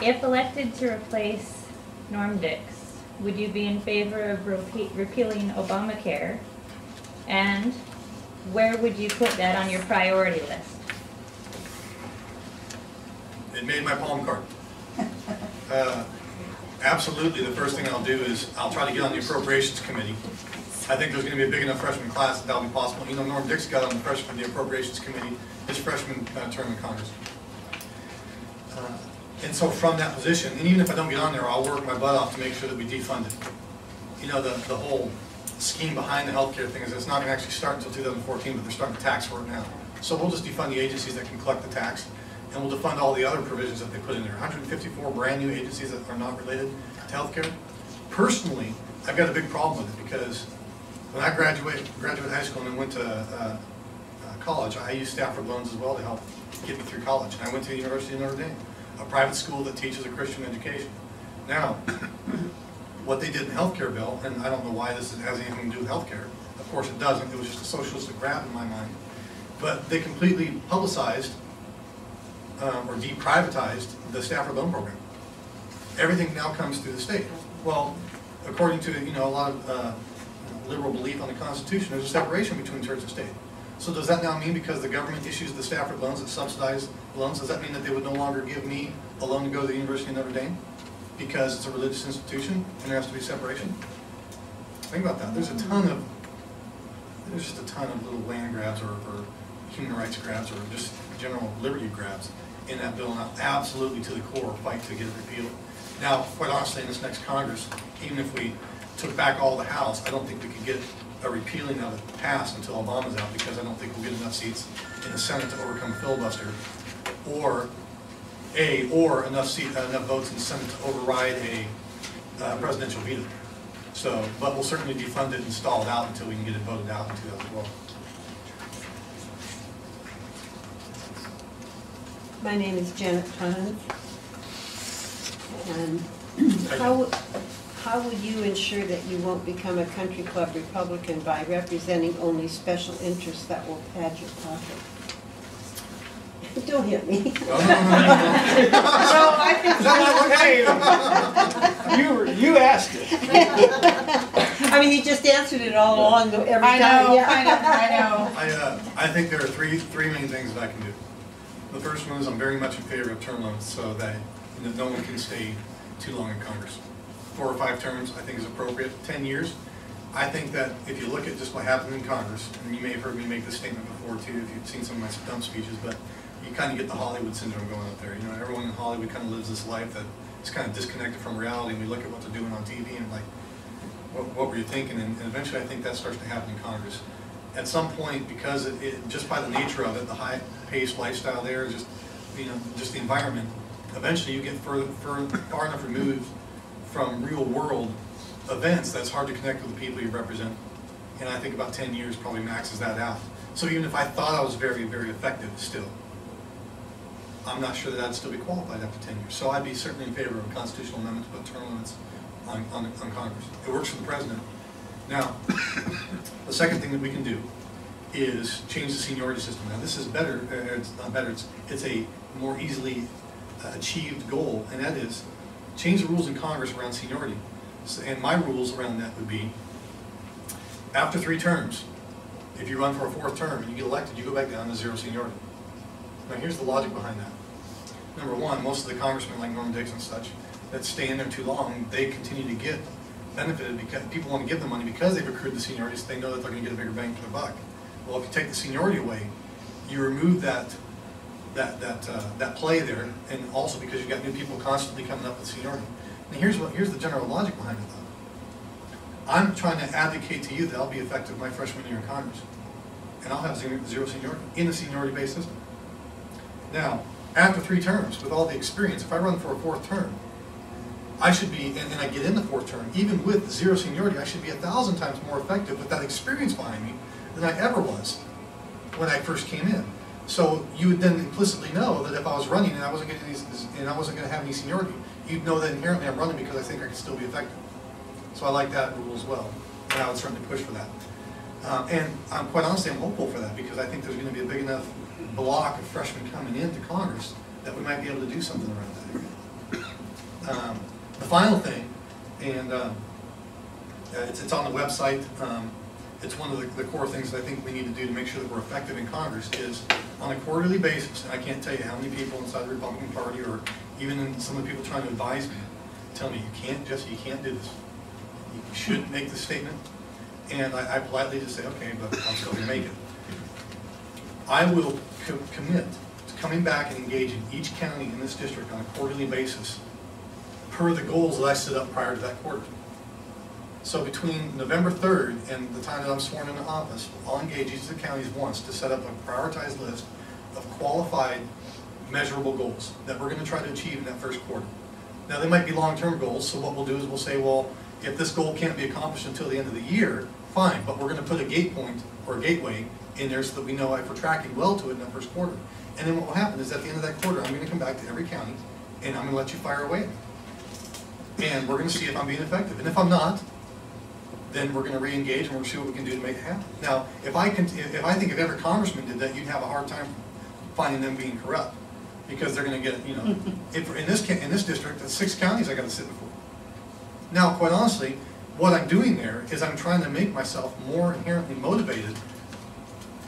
If elected to replace Norm Dix, would you be in favor of repealing Obamacare? And where would you put that on your priority list? It made my palm card. Absolutely, the first thing I'll do is I'll try to get on the Appropriations Committee. I think there's going to be a big enough freshman class that that'll be possible. You know, Norm Dix got on the Appropriations Committee his freshman term in Congress. And so from that position, and even if I don't get on there, I'll work my butt off to make sure that we defund it. You know, the whole scheme behind the healthcare thing is it's not going to actually start until 2014, but they're starting to tax for it now. So we'll just defund the agencies that can collect the tax, and we'll defund all the other provisions that they put in there. 154 brand new agencies that are not related to healthcare. Personally, I've got a big problem with it because when I graduated high school and then went to college, I used Stafford loans as well to help get me through college. And I went to the University of Notre Dame, a private school that teaches a Christian education. Now, what they did in the healthcare bill, and I don't know why this has anything to do with healthcare. Of course it doesn't. It was just a socialistic grab in my mind. But they completely publicized or deprivatized the Stafford loan program. Everything now comes through the state. Well, according to a lot of liberal belief on the Constitution, there's a separation between church and state. So does that now mean because the government issues the Stafford loans that subsidize loans, does that mean that they would no longer give me a loan to go to the University of Notre Dame because it's a religious institution and there has to be separation? Think about that. There's just a ton of little land grabs or human rights grabs or just general liberty grabs in that bill, and I'll absolutely to the core fight to get it repealed. Now, quite honestly, in this next Congress, even if we took back all the House, I don't think we could get a repealing of it passed until Obama's out, because I don't think we'll get enough seats in the Senate to overcome a filibuster, or enough votes in the Senate to override a presidential veto. So, but we'll certainly defund it and stall it out until we can get it voted out in 2012. My name is Janet Hunt, and how would you ensure that you won't become a country club Republican by representing only special interests that will pad your pocket? Don't hit me. So I think you asked it. I mean, you just answered it all along every time. I know, yeah. I know. I think there are three main things that I can do. The first one is I'm very much in favor of term limits so that no one can stay too long in Congress. 4 or 5 terms I think is appropriate. 10 years, I think that if you look at just what happened in Congress, and you may have heard me make this statement before too if you've seen some of my stump speeches, but you kind of get the Hollywood syndrome going up there. You know, everyone in Hollywood kind of lives this life that is kind of disconnected from reality, and we look at what they're doing on TV and like, what were you thinking? And eventually I think that starts to happen in Congress. At some point, because just by the nature of it, the high-paced lifestyle there, just the environment, eventually you get far enough removed from real-world events that's hard to connect with the people you represent. And I think about 10 years probably maxes that out. So even if I thought I was very, very effective still, I'm not sure that I'd still be qualified after 10 years. So I'd be certainly in favor of a constitutional amendment to put term limits on Congress. It works for the president. Now, the second thing that we can do is change the seniority system. Now, this is better. It's not better. It's a more easily achieved goal, and that is change the rules in Congress around seniority. So, and my rules around that would be after 3 terms, if you run for a 4th term and you get elected, you go back down to 0 seniority. Now, here's the logic behind that. Number one, most of the congressmen like Norm Dix and such that stay in there too long, they continue to get benefited because people want to give them money because they've accrued the seniority, so they know that they're going to get a bigger bang for the buck. Well, if you take the seniority away, you remove that play there, and also because you've got new people constantly coming up with seniority. And here's the general logic behind it, though. I'm trying to advocate to you that I'll be effective my freshman year in Congress, and I'll have 0 seniority in a seniority-based system. Now, after 3 terms, with all the experience, if I run for a 4th term, I should be, and I get in the 4th term, even with 0 seniority, I should be 1,000 times more effective with that experience behind me than I ever was when I first came in. So you would then implicitly know that if I was running and I wasn't going to have any seniority, you'd know that inherently I'm running because I think I can still be effective. So I like that rule as well, and I would certainly push for that. And quite honestly, I'm hopeful for that because I think there's going to be a big enough block of freshmen coming into Congress that we might be able to do something around that area. The final thing, and it's on the website, it's one of the core things that I think we need to do to make sure that we're effective in Congress is on a quarterly basis, and I can't tell you how many people inside the Republican Party or even in some of the people trying to advise me tell me you can't do this. You shouldn't make this statement. And I politely just say, okay, but I'm still going to make it. I will commit to coming back and engaging each county in this district on a quarterly basis per the goals that I set up prior to that quarter. So between November 3rd and the time that I'm sworn into office, I'll engage each of the counties once to set up a prioritized list of qualified, measurable goals that we're going to try to achieve in that first quarter. Now, they might be long-term goals, so what we'll do is we'll say, well, if this goal can't be accomplished until the end of the year, fine, but we're going to put a gate point or a gateway in there so that we know if we're tracking well to it in that first quarter. And then what will happen is at the end of that quarter, I'm going to come back to every county and I'm going to let you fire away. And we're going to see if I'm being effective. And if I'm not, then we're going to re-engage and we're going to see what we can do to make it happen. Now, if I think if every congressman did that, you'd have a hard time finding them being corrupt because they're going to get, you know, in this district, that's 6 counties I got to sit before. Now, quite honestly, what I'm doing there is I'm trying to make myself more inherently motivated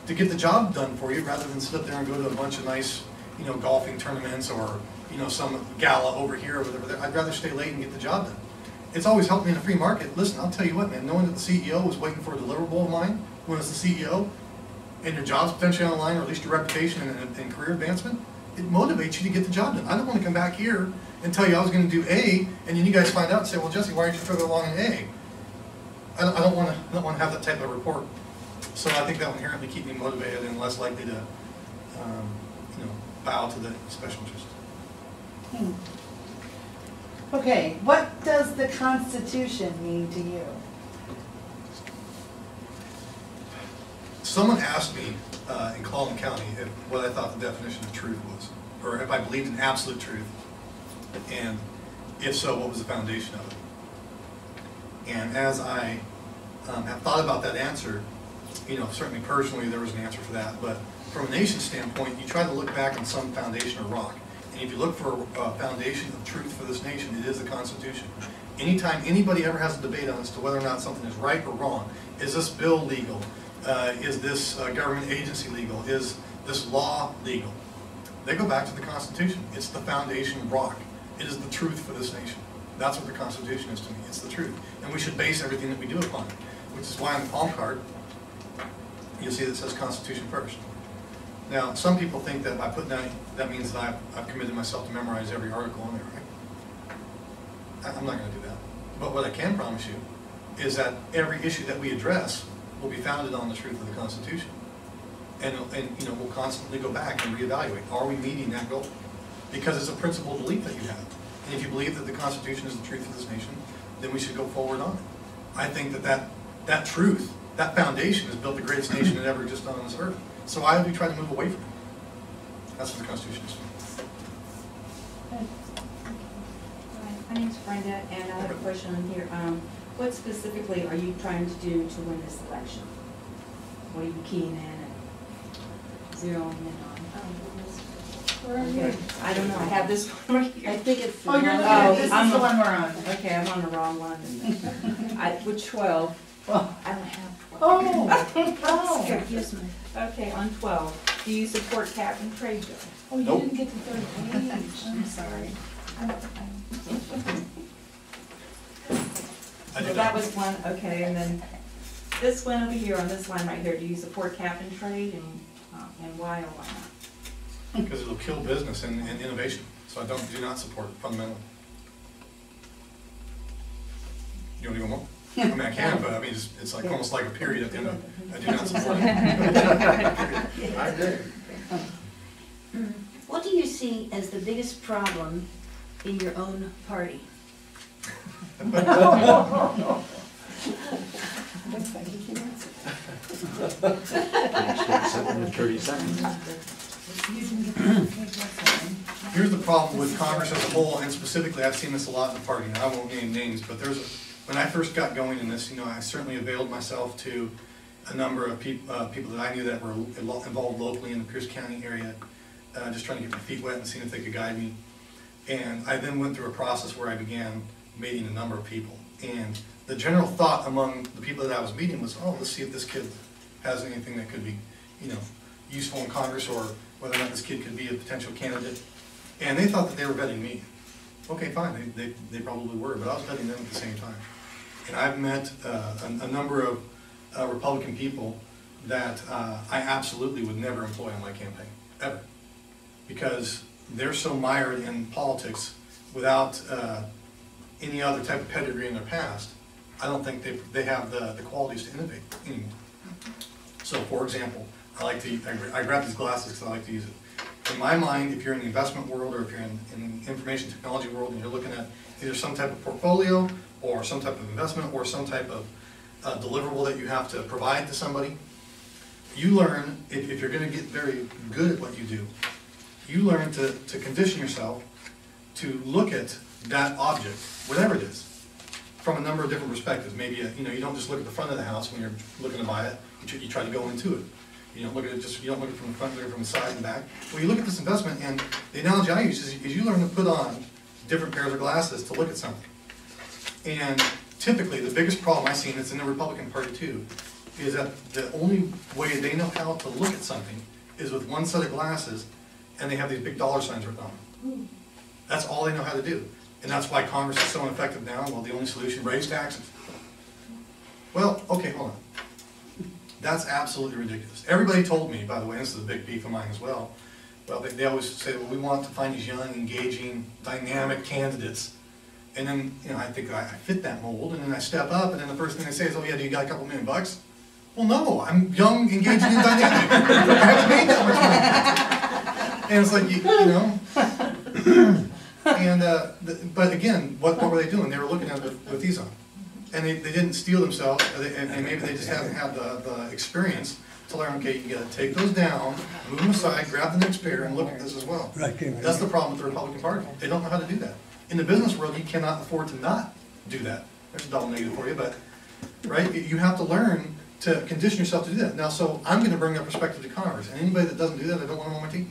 to get the job done for you rather than sit up there and go to a bunch of nice, you know, golfing tournaments or, you know, some gala over here or whatever. I'd rather stay late and get the job done. It's always helped me in a free market. Listen, I'll tell you what, man, knowing that the CEO was waiting for a deliverable of mine when it's the CEO and your job's potentially on the line or at least your reputation and career advancement, it motivates you to get the job done. I don't want to come back here and tell you I was going to do A and then you guys find out and say, well, Jesse, why aren't you further along in A? I don't want to have that type of report. So I think that will inherently keep me motivated and less likely to, you know, bow to the special interest. Okay, what does the Constitution mean to you? Someone asked me in Clallam County what I thought the definition of truth was, or if I believed in absolute truth, and if so, what was the foundation of it? And as I have thought about that answer, you know, certainly personally there was an answer for that, but from a nation standpoint, you try to look back on some foundation or rock. And if you look for a foundation of truth for this nation, it is the Constitution. Anytime anybody ever has a debate on as to whether or not something is right or wrong, is this bill legal? Is this government agency legal? Is this law legal? They go back to the Constitution. It's the foundation rock. It is the truth for this nation. That's what the Constitution is to me. It's the truth. And we should base everything that we do upon it, which is why on the palm card, you'll see that it says Constitution first. Now, some people think that by putting that means that I've committed myself to memorize every article in there, right? I'm not going to do that. But what I can promise you is that every issue that we address will be founded on the truth of the Constitution. And you know, we'll constantly go back and reevaluate. Are we meeting that goal? Because it's a principled belief that you have. And if you believe that the Constitution is the truth of this nation, then we should go forward on it. I think that truth, that foundation has built the greatest nation that ever existed on this earth. So why would we try to move away from it? That's what the Constitution is. My name's Brenda, and I have a question on here. What specifically are you trying to do to win this election? What are you keying in and zeroing in on? Okay. I don't know. I have this one right here. I think it's the Oh, you're one- looking at, this I'm is the a- one we're on. Okay, I'm on the wrong one. Which 12? Well, I don't have 12. oh, Excuse me. Okay, on 12. Do you support cap and trade, Joe? oh, you Nope. didn't get the third page. I'm sorry. I So do that not. was one, okay, and then this one over here, on this line right here, do you support cap and trade, and why or why not? Because it'll kill business and innovation. So I do not support it fundamentally. You want to go more? I mean, I can, but I mean, it's like almost like a period at the end of, I do not support it. I agree. What do you see as the biggest problem in your own party? Looks like you can answer. 30 seconds. Here's the problem with Congress as a whole, and specifically, I've seen this a lot in the party, and I won't name names, but when I first got going in this, you know, I certainly availed myself to a number of people that I knew that were involved locally in the Pierce County area, just trying to get my feet wet and seeing if they could guide me. And I then went through a process where I began meeting a number of people. And the general thought among the people that I was meeting was, oh, let's see if this kid has anything that could be, you know, useful in Congress, or whether or not this kid could be a potential candidate. And they thought that they were vetting me. Okay, fine, they probably were, but I was vetting them at the same time. And I've met a number of Republican people that I absolutely would never employ on my campaign, ever. Because they're so mired in politics without any other type of pedigree in their past. I don't think they have the qualities to innovate anymore. So, for example, I grab these glasses because I like to use it. In my mind, if you're in the investment world, or if you're in the information technology world, and you're looking at either some type of portfolio, or some type of investment, or some type of deliverable that you have to provide to somebody, you learn, if you're going to get very good at what you do, you learn to condition yourself to look at that object, whatever it is, from a number of different perspectives. Maybe you don't just look at the front of the house when you're looking to buy it. You try to go into it. You don't look at it from the front, look at it from the side and back. Well, you look at this investment, and the analogy I use is you learn to put on different pairs of glasses to look at something. And typically, the biggest problem I see, and it's in the Republican Party too, is that the only way they know how to look at something is with one set of glasses, and they have these big dollar signs written on them. That's all they know how to do. And that's why Congress is so ineffective now. Well, the only solution, raise taxes. Well, okay, hold on. That's absolutely ridiculous. Everybody told me, by the way, this is a big beef of mine as well, well, they always say, well, we want to find these young, engaging, dynamic candidates. And then, I think I fit that mold, and then I step up, and then the first thing they say is, oh yeah, do you got a couple $1 million? Well, no, I'm young, engaging, and dynamic. I haven't made that much money. And it's like, and, but again, what were they doing? They were looking at it with these on. And they didn't steal themselves, and maybe they just haven't had the experience to learn, okay, you gotta take those down, move them aside, grab the next pair, and look at this as well. That's the problem with the Republican Party. They don't know how to do that. In the business world, you cannot afford to not do that. There's a double negative for you, but, right? You have to learn to condition yourself to do that. Now, so I'm gonna bring that perspective to Congress, and anybody that doesn't do that, I don't want them on my team.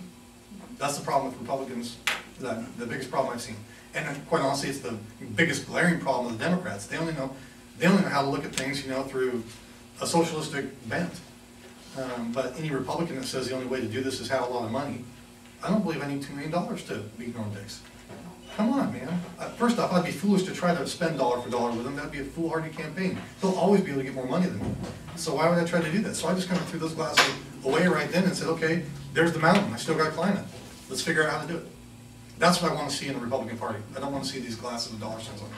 That's the problem with Republicans, the biggest problem I've seen. And quite honestly, it's the biggest glaring problem of the Democrats. They only know how to look at things, through a socialistic bent. But any Republican that says the only way to do this is have a lot of money, I don't believe I need $2 million to beat Norm Dix. Come on, man. First off, I'd be foolish to try to spend dollar for dollar with them. That'd be a foolhardy campaign. They'll always be able to get more money than me. So why would I try to do that? So I just kind of threw those glasses away right then and said, okay, there's the mountain. I still got to climb it. Let's figure out how to do it. That's what I want to see in the Republican Party. I don't want to see these glasses with dollar signs on them.